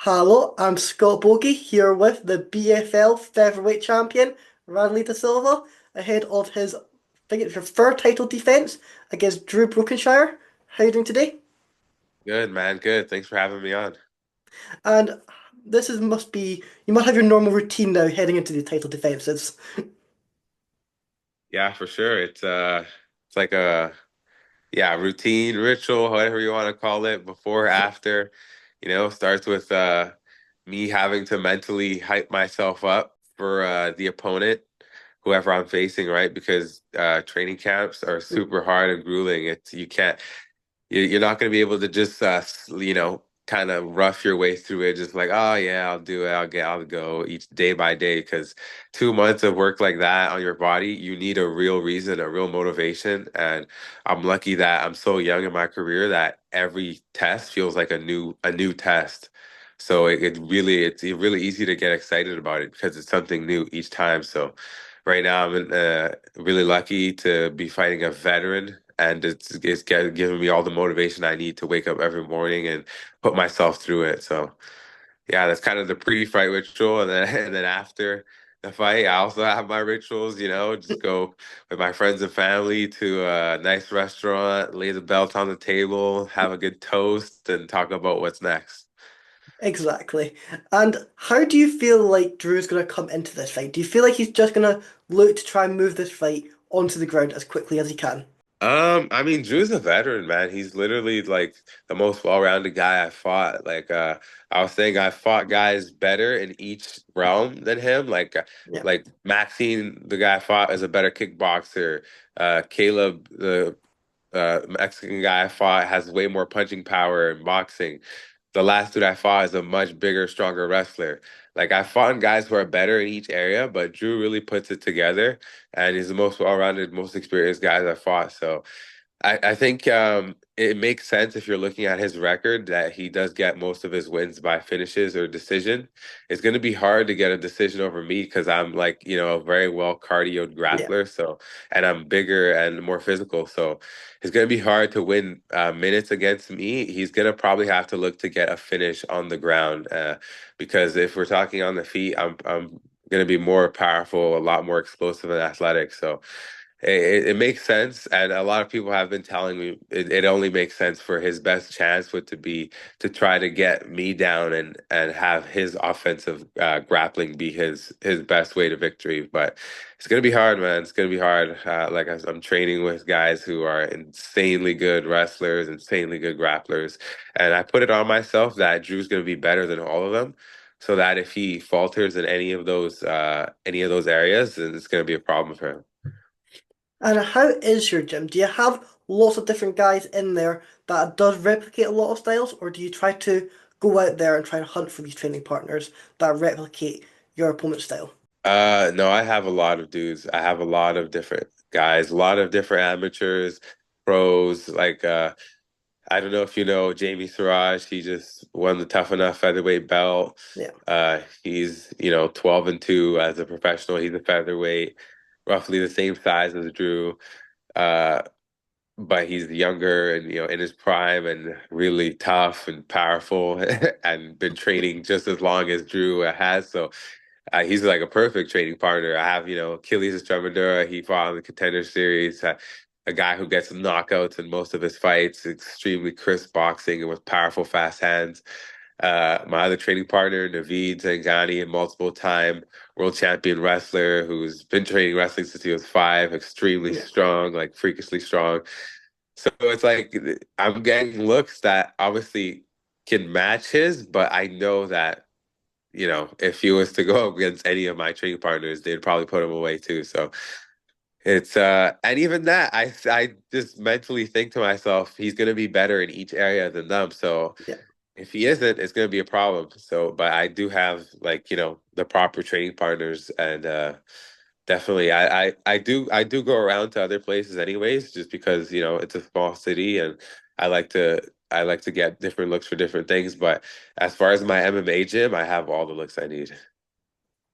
Hello, I'm Scott Bogey here with the BFL featherweight champion Radley Da Silva ahead of his, I think it's your third title defense against Drew Brokenshire. How are you doing today? Good, man. Good. Thanks for having me on. And this is must be you must have your normal routine now heading into the title defenses. Yeah, for sure. It's like a routine, ritual, whatever you want to call it, before, after. Starts with me having to mentally hype myself up for the opponent, whoever I'm facing, right? Because training camps are super hard and grueling. It's you can't you're not going to be able to just kind of rough your way through it, just like, oh yeah, I'll do it, I'll go each day by day, because 2 months of work like that on your body, you need a real reason, a real motivation. And I'm lucky that I'm so young in my career that every test feels like a new test. So it's really easy to get excited about it because it's something new each time. So right now I'm really lucky to be fighting a veteran, and giving me all the motivation I need to wake up every morning and put myself through it. So yeah, that's kind of the pre-fight ritual, and then and then after the fight, I also have my rituals. Just go with my friends and family to a nice restaurant, lay the belt on the table, have a good toast, and talk about what's next. Exactly. And how do you feel like Drew's gonna come into this fight? Do you feel like he's just gonna look to try and move this fight onto the ground as quickly as he can? I mean, Drew's a veteran, man. He's literally like the most well-rounded guy I fought. I was saying, I fought guys better in each realm than him. Yeah. Like Maxine, the guy I fought, is a better kickboxer. Caleb, the Mexican guy I fought, has way more punching power in boxing. The last dude I fought is a much bigger, stronger wrestler. Like, I fought guys who are better in each area, but Drew really puts it together, and he's the most well-rounded, most experienced guys I fought. So I think it makes sense if you're looking at his record that he does get most of his wins by finishes or decision. It's going to be hard to get a decision over me because I'm, like, a very well cardioed Yeah. grappler. So, and I'm bigger and more physical. So it's going to be hard to win minutes against me. He's going to probably have to look to get a finish on the ground, because if we're talking on the feet, I'm going to be more powerful, a lot more explosive and athletic. So it makes sense, and a lot of people have been telling me it only makes sense for his best chance would to be to try to get me down and have his offensive grappling be his best way to victory. But it's gonna be hard, man. It's gonna be hard. I'm training with guys who are insanely good wrestlers, insanely good grapplers, and I put it on myself that Drew's gonna be better than all of them. So that if he falters in any of those areas, then it's going to be a problem for him. And how is your gym? Do you have lots of different guys in there that does replicate a lot of styles, or do you try to go out there and try to hunt for these training partners that replicate your opponent's style? No, I have a lot of dudes. I have a lot of different guys, a lot of different amateurs, pros. I don't know if you know Jamie Siraj. He just won the Tough Enough featherweight belt. Yeah, He's 12-2 as a professional. He's a featherweight, roughly the same size as Drew. Uh, but he's younger and in his prime and really tough and powerful and been training just as long as Drew has. So he's like a perfect training partner. I have, Achilles Estremidura. He fought in the Contender Series. A guy who gets knockouts in most of his fights, extremely crisp boxing and with powerful, fast hands. My other training partner, Naveed Zangani, a multiple-time world champion wrestler who's been training wrestling since he was 5, extremely yeah. strong, like freakishly strong. So it's like I'm getting looks that obviously can match his, but I know that if he was to go up against any of my training partners, they'd probably put him away too. So it's and even that, I just mentally think to myself, he's gonna be better in each area than them. So Yeah. if he isn't, it's gonna be a problem. So, but I do have, like, the proper training partners, and definitely I do go around to other places anyways, just because it's a small city, and I like to I like to get different looks for different things. But as far as my MMA gym, I have all the looks I need.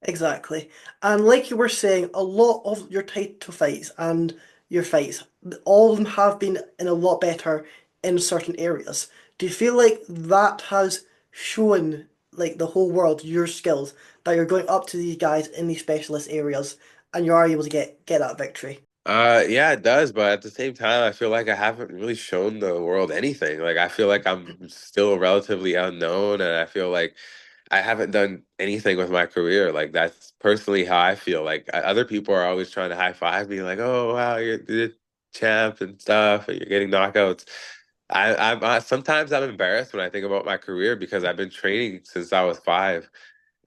Exactly. And like you were saying, a lot of your title fights and your fights, all of them have been in a lot better in certain areas. Do you feel like that has shown like the whole world your skills that you're going up to these guys in these specialist areas and you are able to get that victory. Yeah, it does, but at the same time, I feel like I haven't really shown the world anything. Like, I feel like I'm still relatively unknown, and I feel like I haven't done anything with my career. Like, that's personally how I feel. Like, other people are always trying to high five me, like, "Oh, wow, you're the champ and stuff, and you're getting knockouts." Sometimes I'm embarrassed when I think about my career because I've been training since I was 5.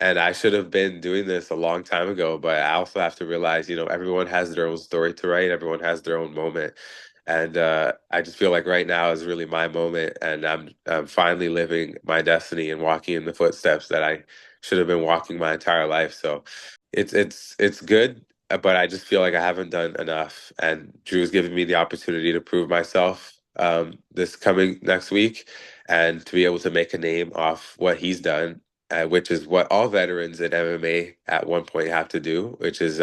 And I should have been doing this a long time ago, but I also have to realize, everyone has their own story to write, everyone has their own moment. And I just feel like right now is really my moment, and I'm finally living my destiny and walking in the footsteps that I should have been walking my entire life. So it's good, but I just feel like I haven't done enough. And Drew's given me the opportunity to prove myself this coming next week and to be able to make a name off what he's done, which is what all veterans in MMA at one point have to do, which is,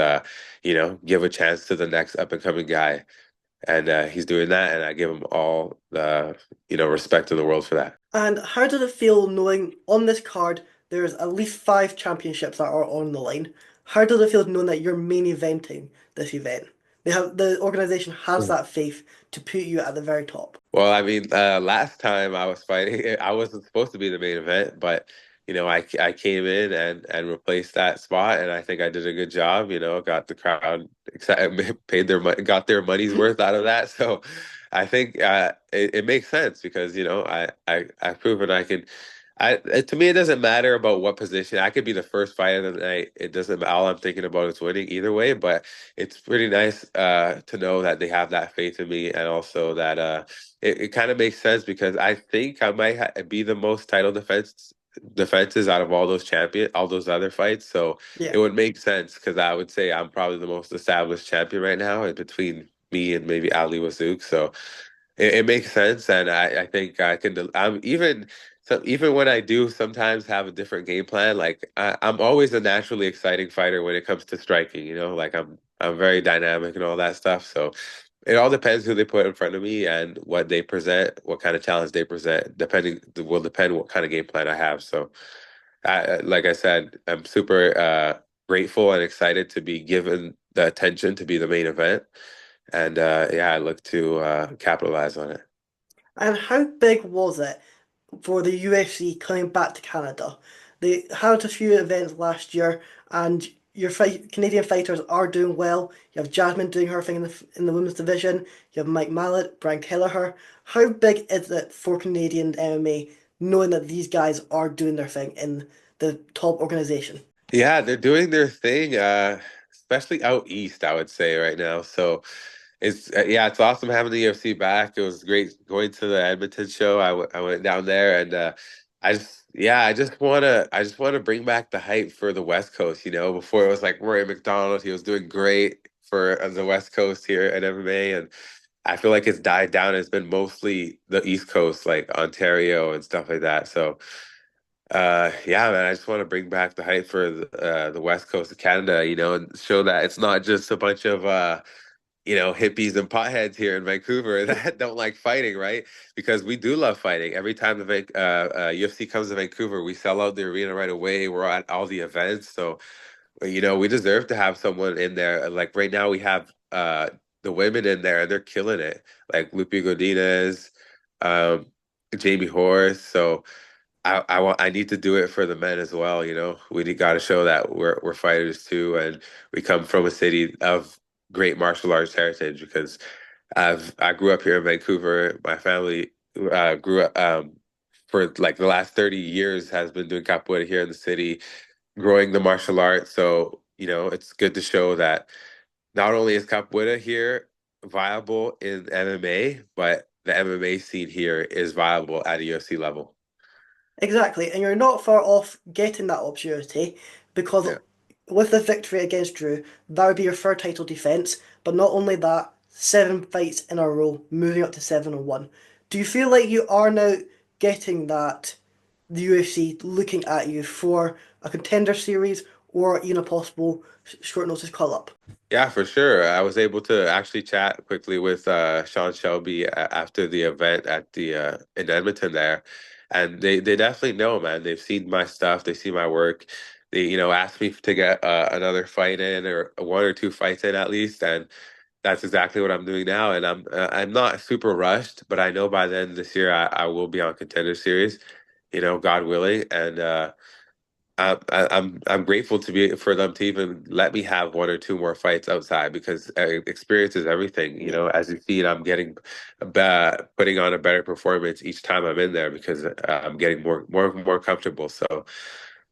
give a chance to the next up and coming guy. And he's doing that, and I give him all the, respect in the world for that. And how did it feel knowing on this card there's at least 5 championships that are on the line? How did it feel knowing that you're main eventing this event? The organization has that faith to put you at the very top. Well, I mean, last time I was fighting, I wasn't supposed to be the main event, but I came in and replaced that spot, and I think I did a good job. Got the crowd excited, paid their money, got their money's worth out of that. So, I think it makes sense because I've proven I can. To me, it doesn't matter about what position. I could be the first fight of the night. It doesn't. All I'm thinking about is winning either way. But it's pretty nice to know that they have that faith in me, and also that it kind of makes sense because I think I might be the most title defenses out of all those other fights. So it Yeah. would make sense because I would say I'm probably the most established champion right now, in between me and maybe Ali Wazook. So it makes sense, and I think I can. I'm even. So even when I do sometimes have a different game plan, like I'm always a naturally exciting fighter when it comes to striking, like I'm very dynamic and all that stuff. So it all depends who they put in front of me and what they present, what kind of challenge they present, will depend what kind of game plan I have. So like I said, I'm super grateful and excited to be given the attention to be the main event. And yeah, I look to capitalize on it. And how big was it for the UFC coming back to Canada? They had a few events last year, and your Canadian fighters are doing well. You have Jasmine doing her thing in the women's division. You have Mike Mallet, Brian Kelleher. How big is it for Canadian MMA knowing that these guys are doing their thing in the top organization? Yeah, they're doing their thing, especially out east, I would say right now. So it's awesome having the UFC back. It was great going to the Edmonton show. I went down there, and I just want to bring back the hype for the West Coast. Before it was like Rory McDonald, he was doing great for the West Coast here at MMA, and I feel like it's died down. It's been mostly the East Coast, like Ontario and stuff like that. So. Yeah, man, I just want to bring back the hype for the West Coast of Canada, and show that it's not just a bunch of hippies and potheads here in Vancouver that don't like fighting, right? Because we do love fighting. Every time UFC comes to Vancouver, we sell out the arena right away. We're at all the events, so we deserve to have someone in there. Like right now, we have the women in there, and they're killing it. Like Lupe Godinez, um, Jamie Horse, so. I need to do it for the men as well. We got to show that we're fighters too, and we come from a city of great martial arts heritage. Because I grew up here in Vancouver. My family grew up for like the last 30 years has been doing capoeira here in the city, growing the martial arts. So it's good to show that not only is capoeira here viable in MMA, but the MMA scene here is viable at a UFC level. Exactly, and you're not far off getting that opportunity because Yeah. with the victory against Drew, that would be your third title defense. But not only that, 7 fights in a row, moving up to 7-1. Do you feel like you are now getting that the UFC looking at you for a contender series or even a possible short notice call up? Yeah, for sure. I was able to actually chat quickly with Sean Shelby after the event at the in Edmonton there, and they definitely know, man. They've seen my stuff, they see my work. They, asked me to get another fight in, or one or two fights in at least, and that's exactly what I'm doing now. And I'm not super rushed, but I know by the end of this year I will be on Contender Series, God willing, and I'm grateful to be for them to even let me have one or two more fights outside because experience is everything. As you see, I'm getting putting on a better performance each time I'm in there because I'm getting more comfortable. So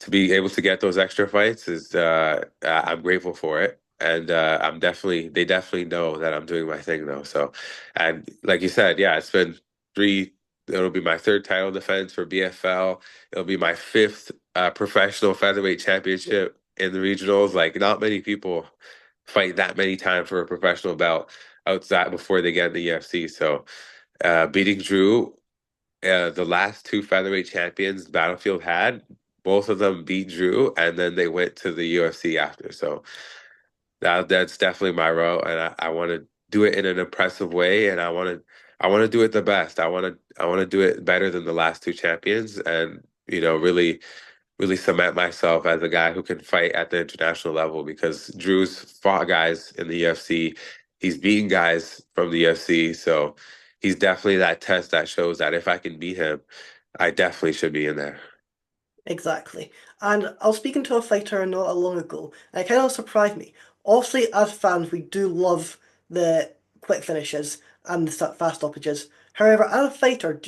to be able to get those extra fights is I'm grateful for it. And they definitely know that I'm doing my thing though. So, and like you said, yeah, it's been three, it'll be my third title defense for BFL. It'll be my fifth professional featherweight championship in the regionals. Like, not many people fight that many times for a professional belt outside before they get in the UFC. So, beating Drew, the last two featherweight champions Battlefield had, both of them beat Drew, and then they went to the UFC after. So that's definitely my route, and I want to do it in an impressive way, and I want to do it the best. I want to do it better than the last two champions, and really really cement myself as a guy who can fight at the international level because Drew's fought guys in the UFC. He's beaten guys from the UFC. So he's definitely that test that shows that if I can beat him, I definitely should be in there. Exactly. And I was speaking to a fighter not long ago, and it kind of surprised me. Obviously, as fans, we do love the quick finishes and the fast stoppages. However, as a fighter,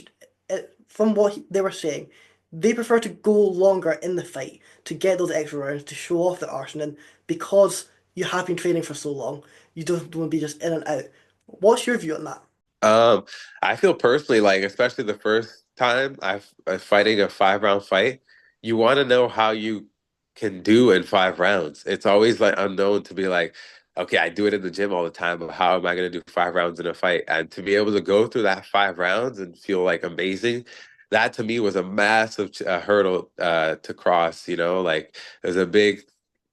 from what they were saying, they prefer to go longer in the fight to get those extra rounds to show off the arsenal because you have been training for so long. You don't want to be just in and out. What's your view on that? Um, I feel personally like, especially the first time I'm fighting a 5 round fight, you want to know how you can do in 5 rounds. It's always like unknown to be like, okay, I do it in the gym all the time, but how am I going to do 5 rounds in a fight? And to be able to go through that 5 rounds and feel like amazing, that to me was a massive hurdle to cross. Like there's a big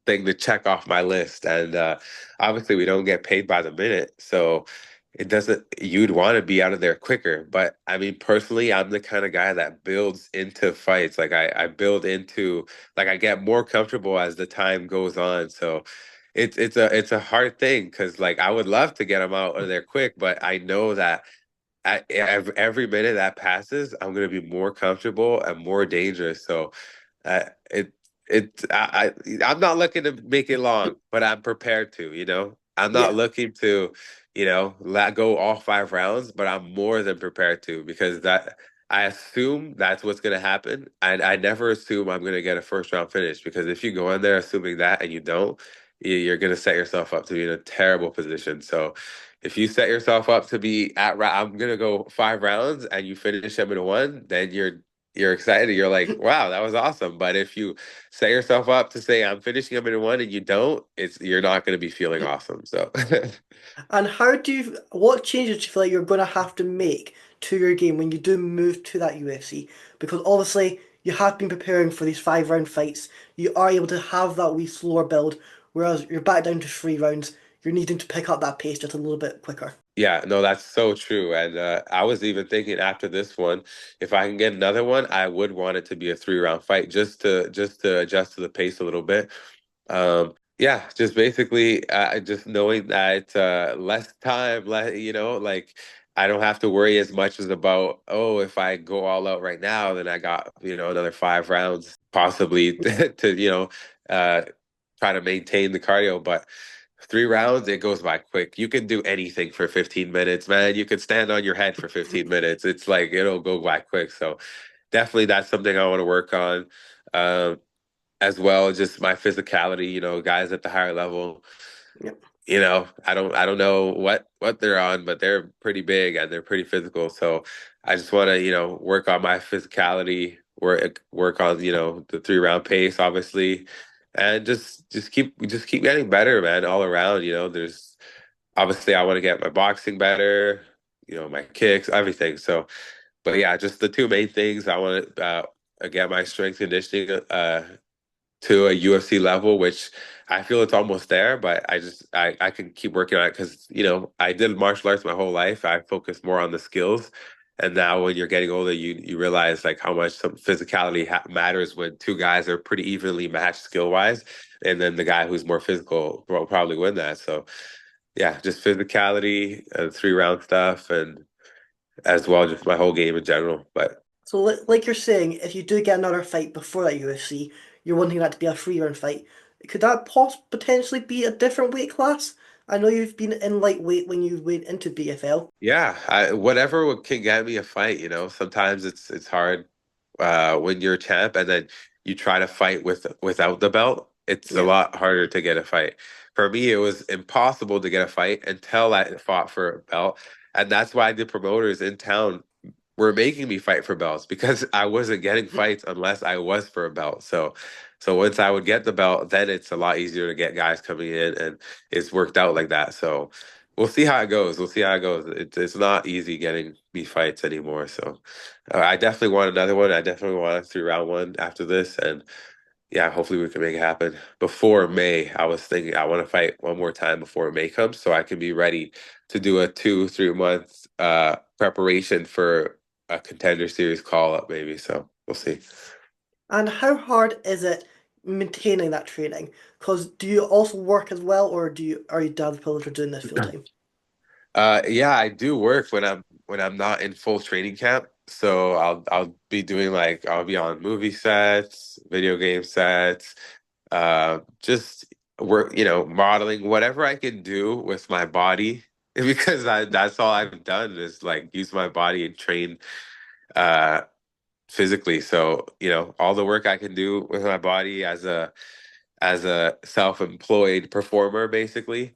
thing to check off my list, and obviously we don't get paid by the minute, so it doesn't you'd want to be out of there quicker. But I mean, personally, I'm the kind of guy that builds into fights. Like I build into, like, I get more comfortable as the time goes on. So it's a hard thing because like I would love to get them out of there quick, but I know that every minute that passes, I'm gonna be more comfortable and more dangerous. So uh, it I'm not looking to make it long, but I'm prepared to. I'm not Yeah. looking to, let go all 5 rounds, but I'm more than prepared to because that I assume that's what's going to happen, and I never assume I'm going to get a first round finish because if you go in there assuming that and you don't, you're going to set yourself up to be in a terrible position. So. If you set yourself up to be I'm gonna go 5 rounds and you finish them in one, then you're excited. You're like, wow, that was awesome. But if you set yourself up to say I'm finishing them in one and you don't, you're not going to be feeling awesome. So And what changes do you feel like you're going to have to make to your game when you do move to that UFC? Because obviously you have been preparing for these 5 round fights. You are able to have that wee slower build, whereas you're back down to 3 rounds. You're needing to pick up that pace just a little bit quicker. yeah, no, that's so true. And I was even thinking after this one, if I can get another one, I would want it to be a 3 round fight just to adjust to the pace a little bit. Yeah, just basically just knowing that less time, like I don't have to worry as much as about, oh, if I go all out right now, then I got, another 5 rounds possibly to, uh, try to maintain the cardio. But 3 rounds, it goes by quick. You can do anything for 15 minutes, man. You can stand on your head for 15 minutes. It's like it'll go by quick. So definitely that's something I want to work on. Um, as well, just my physicality, guys at the higher level, Yep. I don't know what they're on, but they're pretty big and they're pretty physical. So I just want to, work on my physicality, work on, the 3 round pace, obviously, and just keep getting better, man, all around. There's obviously I want to get my boxing better, my kicks, everything. So, but yeah, just the two main things I want to get my strength conditioning to a UFC level, which I feel it's almost there, but I can keep working on it because I did martial arts my whole life. I focus more on the skills, And now when you're getting older, you realize like how much some physicality matters when two guys are pretty evenly matched skill wise, and then the guy who's more physical will probably win that. So yeah, just physicality, 3 round stuff, and as well just my whole game in general. But So, like you're saying, if you do get another fight before that UFC, you're wanting that to be a 3 round fight. Could that potentially be a different weight class? I know you've been in lightweight when you went into BFL. yeah, whatever can get me a fight, sometimes it's hard when you're a champ and then you try to fight without the belt. It's a Yeah. lot harder to get a fight. For me, it was impossible to get a fight until I fought for a belt, and that's why the promoters in town were making me fight for belts because I wasn't getting fights unless I was for a belt. So once I would get the belt, then it's a lot easier to get guys coming in, and it's worked out like that. So we'll see how it goes. We'll see how it goes. It's not easy getting me fights anymore. So I definitely want another one. I definitely want a 3 round one after this, and yeah, hopefully we can make it happen before May. I was thinking I want to fight one more time before May comes, so I can be ready to do a 2 3 month preparation for a contender series call up, maybe. So we'll see. And how hard is it maintaining that training? Because do you also work as well, or are you done with doing this full time? Yeah, I do work when I'm not in full training camp. So I'll be doing like I'll be on movie sets, video game sets, just work, modeling, whatever I can do with my body, because that's all I've done is like use my body and train uh physically. So, all the work I can do with my body as a self-employed performer, basically,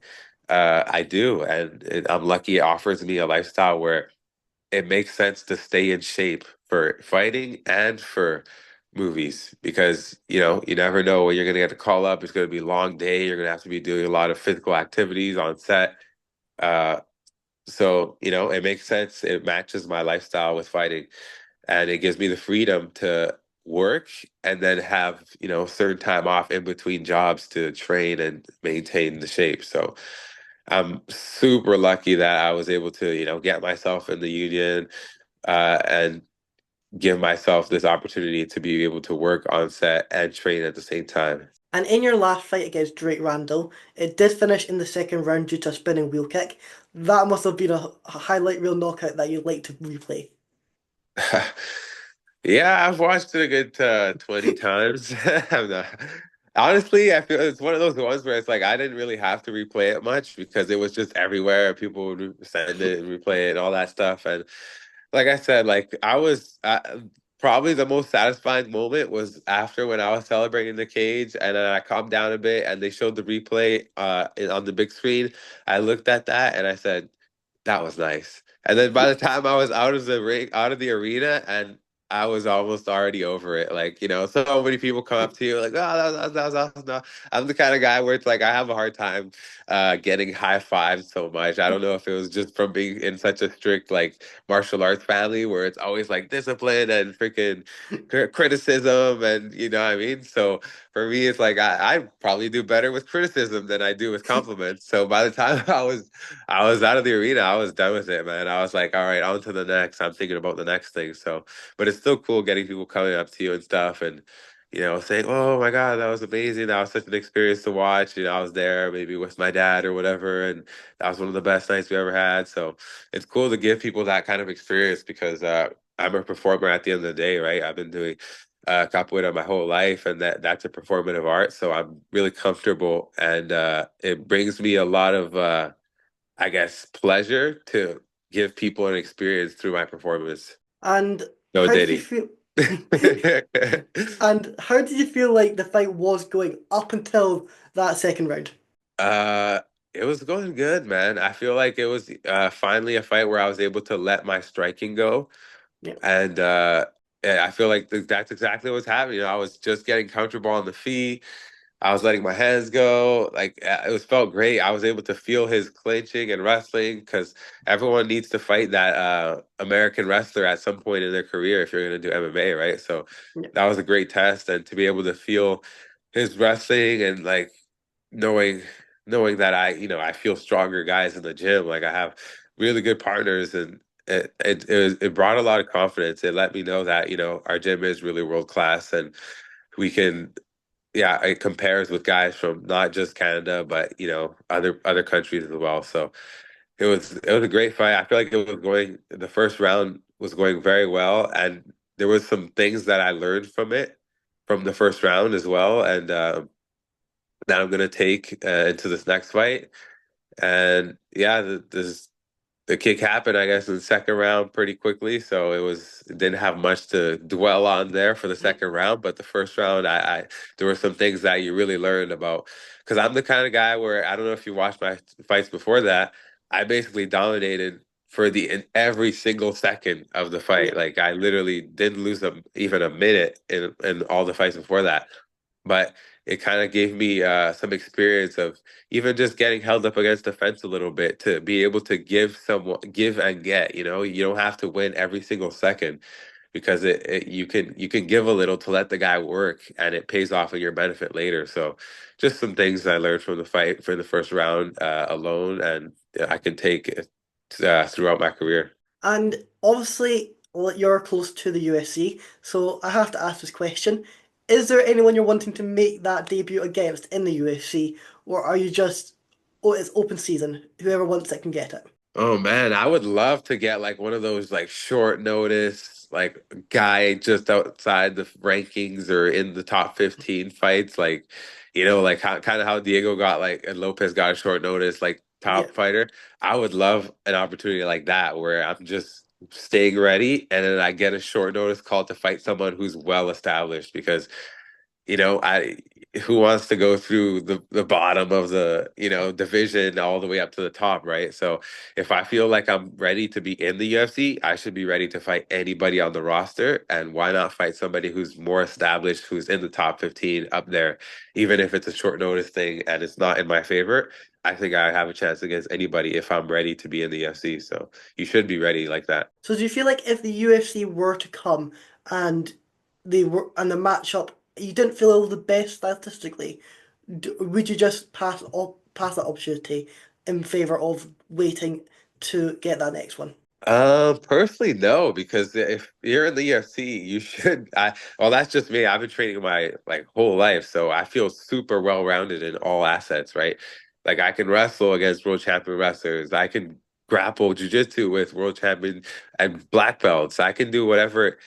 I do. And I'm lucky it offers me a lifestyle where it makes sense to stay in shape for fighting and for movies because you never know when you're gonna get a call up. It's gonna be a long day. You're gonna have to be doing a lot of physical activities on set. Uh, so it makes sense. It matches my lifestyle with fighting, and it gives me the freedom to work and then have certain time off in between jobs to train and maintain the shape. So I'm super lucky that I was able to get myself in the union and give myself this opportunity to be able to work on set and train at the same time. And in your last fight against Drake Randall, it did finish in the second round due to a spinning wheel kick. That must have been a highlight reel knockout that you'd like to replay. Yeah, I've watched it a good 20 times. I'm not, honestly, I feel it's one of those ones where it's like I didn't really have to replay it much because it was just everywhere. People would send it and replay it and all that stuff. And like I said, like I was probably the most satisfying moment was after when I was celebrating the cage and then I calmed down a bit and they showed the replay on the big screen. I looked at that and I said, that was nice. And then by the time I was out of the ring, out of the arena, and I was almost already over it. Like, so many people come up to you like, oh, that was awesome. No. I'm the kind of guy where it's like I have a hard time getting high fives so much. I don't know if it was just from being in such a strict like martial arts family where it's always like discipline and freaking criticism and you know what I mean? So for me, it's like I probably do better with criticism than I do with compliments. So by the time I was out of the arena. I was done with it, man. I was like, all right, on to the next. I'm thinking about the next thing. So, but it's still cool getting people coming up to you and stuff and, saying, oh my God, that was amazing. That was such an experience to watch. I was there maybe with my dad or whatever. And that was one of the best nights we ever had. So it's cool to give people that kind of experience because I'm a performer at the end of the day, right? I've been doing capoeira my whole life, and that's a performative art. So I'm really comfortable, and it brings me a lot of I guess, pleasure to give people an experience through my performance. And No how did you Diddy. feel? And how did you feel like the fight was going up until that second round? uh, it was going good, man. I feel like it was finally a fight where I was able to let my striking go. Yeah, And yeah, I feel like that's exactly what's happening. I was just getting comfortable on the feet. I was letting my hands go. Like it was felt great. I was able to feel his clinching and wrestling because everyone needs to fight that American wrestler at some point in their career if you're going to do MMA, right? So yeah. that was a great test, and to be able to feel his wrestling and like knowing knowing that I feel stronger guys in the gym. Like I have really good partners, and it brought a lot of confidence. It let me know that, our gym is really world class and we can, yeah, it compares with guys from not just Canada, but other countries as well. So it was a great fight. I feel like the first round was going very well, and there was some things that I learned from it from the first round as well, and that I'm gonna take into this next fight. And yeah, the kick happened, I guess, in the second round pretty quickly. So it didn't have much to dwell on there for the Mhm. second round. But the first round, there were some things that you really learned about. Because I'm the kind of guy where I don't know if you watched my fights before that. I basically dominated for the in every single second of the fight. Yeah. Like I literally didn't lose even a minute in all the fights before that. But it kind of gave me some experience of even just getting held up against the fence a little bit to be able to give and get. You don't have to win every single second because you can give a little to let the guy work and it pays off in your benefit later. So just some things I learned from the fight for the first round alone, and I can take it throughout my career. And obviously, well, you're close to the UFC, so I have to ask this question. Is there anyone you're wanting to make that debut against in the UFC, or are you just, oh, it's open season, whoever wants it can get it? Oh man, I would love to get like one of those like short notice, like guy just outside the rankings or in the top 15 fights, like like how kind of how Diego got like and Lopez got a short notice, like Yeah. top fighter. I would love an opportunity like that where I'm just staying ready and then I get a short notice call to fight someone who's well established because I who wants to go through the bottom of the, division all the way up to the top, right? So if I feel like I'm ready to be in the UFC, I should be ready to fight anybody on the roster. And why not fight somebody who's more established, who's in the top 15 up there, even if it's a short notice thing and it's not in my favor. I think I have a chance against anybody if I'm ready to be in the UFC. So you should be ready like that. So do you feel like if the UFC were to come and the matchup, you didn't feel it was the best statistically, would you just pass that opportunity in favor of waiting to get that next one? Personally, no, because if you're in the UFC, you should. Well, that's just me. I've been training my like whole life, so I feel super well rounded in all assets, right? Like I can wrestle against world champion wrestlers. I can grapple jujitsu with world champion and black belts. I can do whatever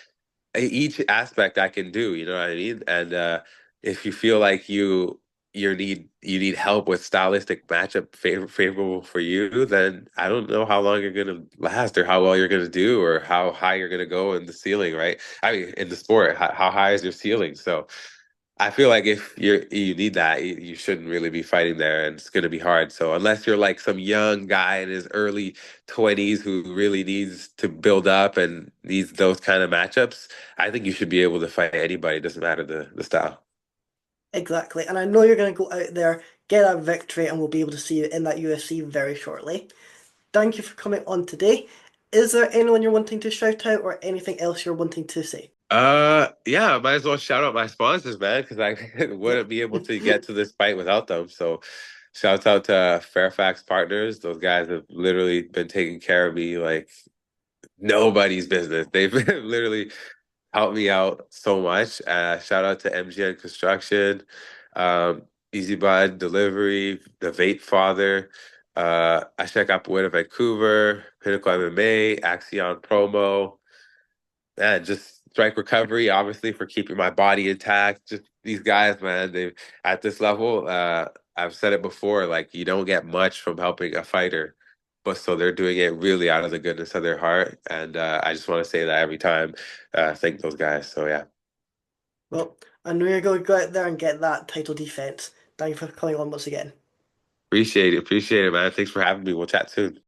each aspect I can do, you know what I mean? And if you feel like you need help with stylistic matchup favorable for you, then I don't know how long you're gonna last or how well you're gonna do or how high you're gonna go in the ceiling, right? I mean, in the sport, how high is your ceiling? So I feel like if you need that, you shouldn't really be fighting there, and it's going to be hard. So unless you're like some young guy in his early 20s who really needs to build up and needs those kind of matchups, I think you should be able to fight anybody. It doesn't matter the style. Exactly. And I know you're going to go out there, get a victory, and we'll be able to see you in that UFC very shortly. Thank you for coming on today. Is there anyone you're wanting to shout out or anything else you're wanting to say? Yeah, I might as well shout out my sponsors, man, because I Yeah. wouldn't be able to get to this fight without them. So, shouts out to Fairfax Partners. Those guys have literally been taking care of me like nobody's business. They've literally helped me out so much. Shout out to MGN Construction, um, Easy Bud Delivery, The Vape Father, I check Capoeira Vancouver, Pinnacle MMA, Axion Promo, and just Strike Recovery, obviously for keeping my body intact. Just these guys, man, they at this level, I've said it before, like you don't get much from helping a fighter. But so they're doing it really out of the goodness of their heart. And I just want to say that every time, thank those guys. So yeah. Well, I know you're going to go out there and get that title defense. Thank you for coming on once again. Appreciate it, man. Thanks for having me. We'll chat soon.